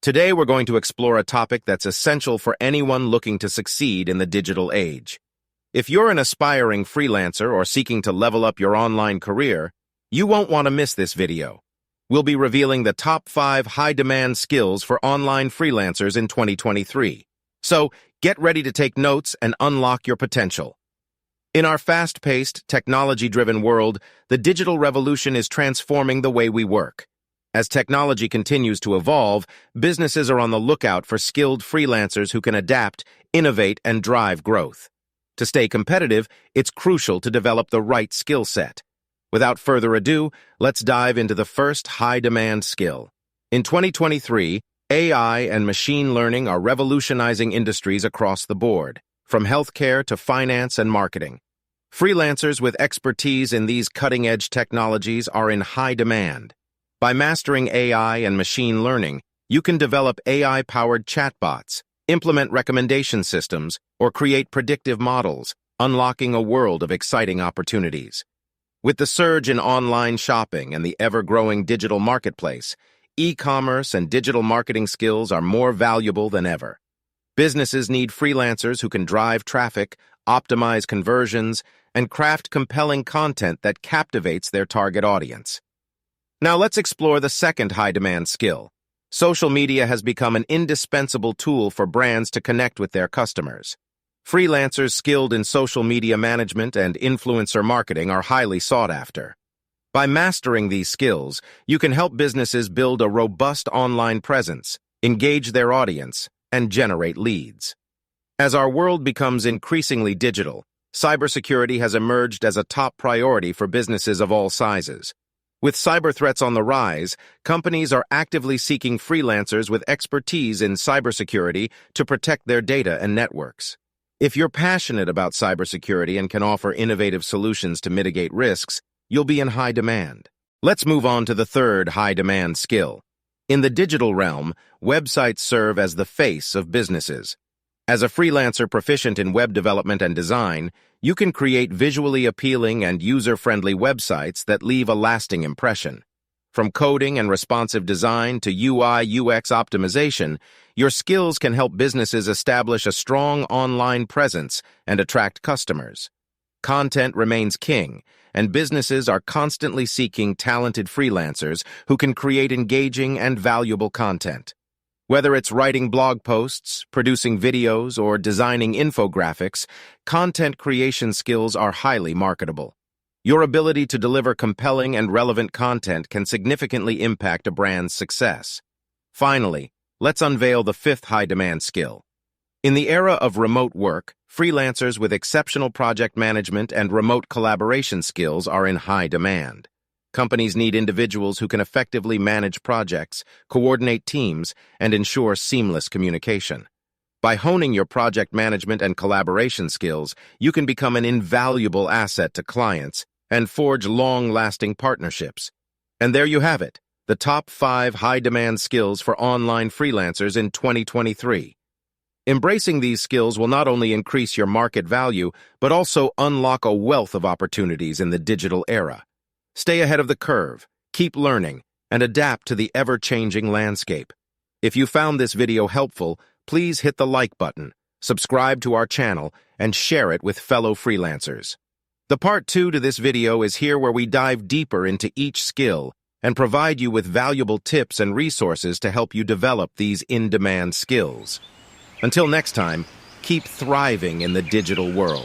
Today, we're going to explore a topic that's essential for anyone looking to succeed in the digital age. If you're an aspiring freelancer or seeking to level up your online career, you won't want to miss this video. We'll be revealing the top 5 high-demand skills for online freelancers in 2023. So, get ready to take notes and unlock your potential. In our fast-paced, technology-driven world, the digital revolution is transforming the way we work. As technology continues to evolve, businesses are on the lookout for skilled freelancers who can adapt, innovate, and drive growth. To stay competitive, it's crucial to develop the right skill set. Without further ado, let's dive into the first high-demand skill. In 2023, AI and machine learning are revolutionizing industries across the board, from healthcare to finance and marketing. Freelancers with expertise in these cutting-edge technologies are in high demand. By mastering AI and machine learning, you can develop AI-powered chatbots, implement recommendation systems, or create predictive models, unlocking a world of exciting opportunities. With the surge in online shopping and the ever-growing digital marketplace, e-commerce and digital marketing skills are more valuable than ever. Businesses need freelancers who can drive traffic, optimize conversions, and craft compelling content that captivates their target audience. Now let's explore the second high-demand skill. Social media has become an indispensable tool for brands to connect with their customers. Freelancers skilled in social media management and influencer marketing are highly sought after. By mastering these skills, you can help businesses build a robust online presence, engage their audience, and generate leads. As our world becomes increasingly digital, cybersecurity has emerged as a top priority for businesses of all sizes. With cyber threats on the rise, companies are actively seeking freelancers with expertise in cybersecurity to protect their data and networks. If you're passionate about cybersecurity and can offer innovative solutions to mitigate risks, you'll be in high demand. Let's move on to the third high-demand skill. In the digital realm, websites serve as the face of businesses. As a freelancer proficient in web development and design, you can create visually appealing and user-friendly websites that leave a lasting impression. From coding and responsive design to UI/UX optimization, your skills can help businesses establish a strong online presence and attract customers. Content remains king, and businesses are constantly seeking talented freelancers who can create engaging and valuable content. Whether it's writing blog posts, producing videos, or designing infographics, content creation skills are highly marketable. Your ability to deliver compelling and relevant content can significantly impact a brand's success. Finally, let's unveil the fifth high-demand skill. In the era of remote work, freelancers with exceptional project management and remote collaboration skills are in high demand. Companies need individuals who can effectively manage projects, coordinate teams, and ensure seamless communication. By honing your project management and collaboration skills, you can become an invaluable asset to clients and forge long-lasting partnerships. And there you have it, the top 5 high-demand skills for online freelancers in 2023. Embracing these skills will not only increase your market value, but also unlock a wealth of opportunities in the digital era. Stay ahead of the curve, keep learning, and adapt to the ever-changing landscape. If you found this video helpful, please hit the like button, subscribe to our channel, and share it with fellow freelancers. The part 2 to this video is here where we dive deeper into each skill and provide you with valuable tips and resources to help you develop these in-demand skills. Until next time, keep thriving in the digital world.